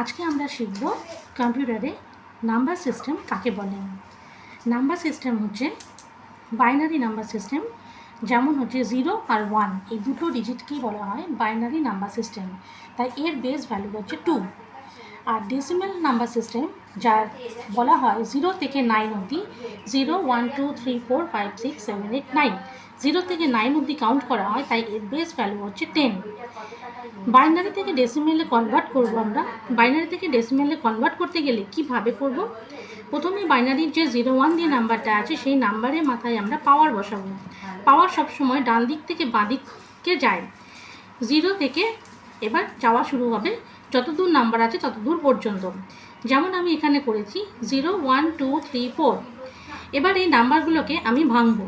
আজকে আমরা শিখব কম্পিউটারে নাম্বার সিস্টেম কাকে বলে। নাম্বার সিস্টেম হচ্ছে বাইনারি নাম্বার সিস্টেম, যেমন হচ্ছে 0 আর 1 এই দুটো ডিজিটকেই বলা হয় বাইনারি নাম্বার সিস্টেম। তাই এর বেস ভ্যালু হচ্ছে 2। আর ডেসিমাল নাম্বার সিস্টেম যার বলা হয় 0 থেকে 9 অবধি, 0 1 2 3 4 5 6 7 8 9, 0 থেকে 9 অবধি কাউন্ট করা হয়, তাই এর বেস ভ্যালু হচ্ছে 10। বাইনারি থেকে ডেসিমেলে কনভার্ট করব আমরা। বাইনারি থেকে ডেসিমেলে কনভার্ট করতে গেলে কিভাবে করব? প্রথমে বাইনারির যে 01 দিয়ে নাম্বারটা আছে সেই নাম্বারের মাথায় আমরা পাওয়ার বসাবো। পাওয়ার সবসময় ডান দিক থেকে বাঁ দিকে যায়, 0 থেকে এবার যাওয়া শুরু হবে যতদূর নাম্বার আছে ততদূর পর্যন্ত। যেমন আমি এখানে করেছি 0 1 2 3 4। এবার এই নাম্বারগুলোকে আমি ভাঙবো।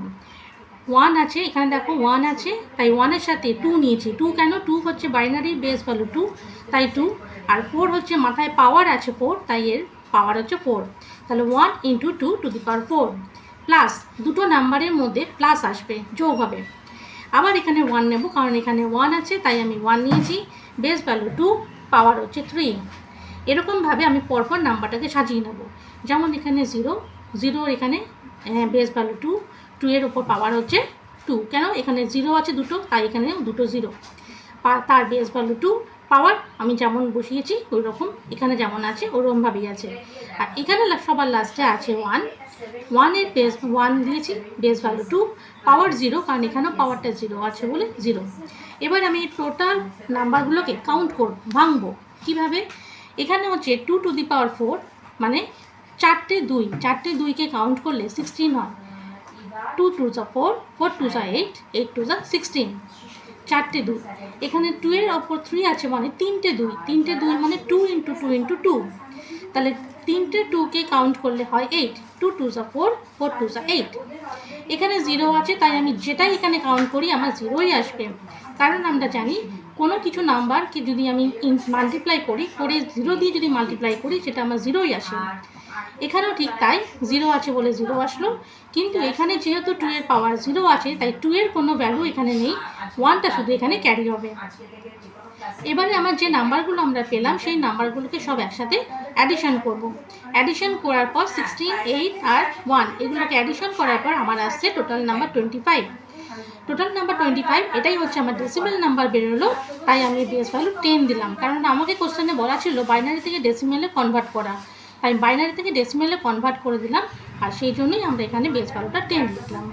1 আছে, এখানে দেখো 1 আছে, তাই 1-এর সাথে 2 নিয়েছি। 2 কেন? 2 হচ্ছে বাইনারির বেস ভ্যালু 2, তাই 2। আর 4 হচ্ছে মাথায় পাওয়ার আছে 4, তাই এর পাওয়ার হচ্ছে 4। তাহলে 1 × 2 টু দি পাওয়ার 4 প্লাস দুটো নাম্বারের মধ্যে প্লাস আসবে, যোগ হবে। আবার এখানে 1 নেব, কারণ এখানে 1 আছে তাই আমি 1 নিয়েছি। বেস ভ্যালু 2, পাওয়ার হচ্ছে 3। এরকমভাবে আমি পরপর নাম্বারটাকে সাজিয়ে নেব। যেমন এখানে 0 এখানে বেস ভ্যালু 2, 2 এর ওপর পাওয়ার হচ্ছে 2। কেন? এখানে 0 আছে দুটো, তাই এখানে দুটো 0। তার বেস ভ্যালু 2, পাওয়ার আমি যেমন বসিয়েছি ওই রকম এখানে যেমন আছে ওরকমভাবেই আছে। আর এখানে সবার লাস্টে আছে 1 এর বেস 1 দিয়েছি, বেস ভ্যালু 2, পাওয়ার 0, কারণ এখানেও পাওয়ারটা 0 আছে বলে 0। এবার আমি টোটাল নাম্বারগুলোকে কাউন্ট করব, ভাঙবো। কীভাবে? এখানে হচ্ছে 2 টু দি পাওয়ার 4, মানে 4টে 2কে কাউন্ট করলে 16 হয়। 2 2 যা 4, 4 2 যা 8, 8 2 যা 16, 4টে 2। এখানে 2 এর ওপর 3 আছে, মানে 3টে 2 মানে 2 × 2 × 2। তাহলে 3টে 2কে কাউন্ট করলে হয় 8, 2 2 যা 4, 4 2 যা 8। এখানে 0 আছে, তাই আমি যেটাই এখানে কাউন্ট করি আমার 0ই আসবে, কারণ আমরা জানি কোনো কিছু নাম্বারকে যদি আমি মাল্টিপ্লাই করি, করে 0 দিয়ে যদি মাল্টিপ্লাই করি সেটা আমার 0ই আসে। এখানেও ঠিক তাই, 0 আছে বলে 0 আসলো, কিন্তু এখানে যেহেতু 2 এর পাওয়ার 0 আছে তাই 2 এর কোনো ভ্যালু এখানে নেই, 1টা শুধু এখানে ক্যারি হবে। এবারে আমার যে নাম্বারগুলো আমরা পেলাম সেই নাম্বারগুলোকে সব একসাথে অ্যাডিশন করব। অ্যাডিশন করার পর 16, 8 আর 1 এগুলোকে অ্যাডিশন করার পর আমার আসছে টোটাল নাম্বার 25। টোটাল নাম্বার 25, এটাই হচ্ছে আমার ডেসিমেল নাম্বার বেরোলো, তাই আমি বেস ভ্যালু 10 দিলাম। কারণ আমাকে কোশ্চেনে বলা ছিল বাইনারি থেকে ডেসিমেলে কনভার্ট করা, তাই বাইনারি থেকে ডেসিমেলে কনভার্ট করে দিলাম, আর সেই জন্যই আমরা এখানে বেস ভ্যালুটা 10 লিখলাম।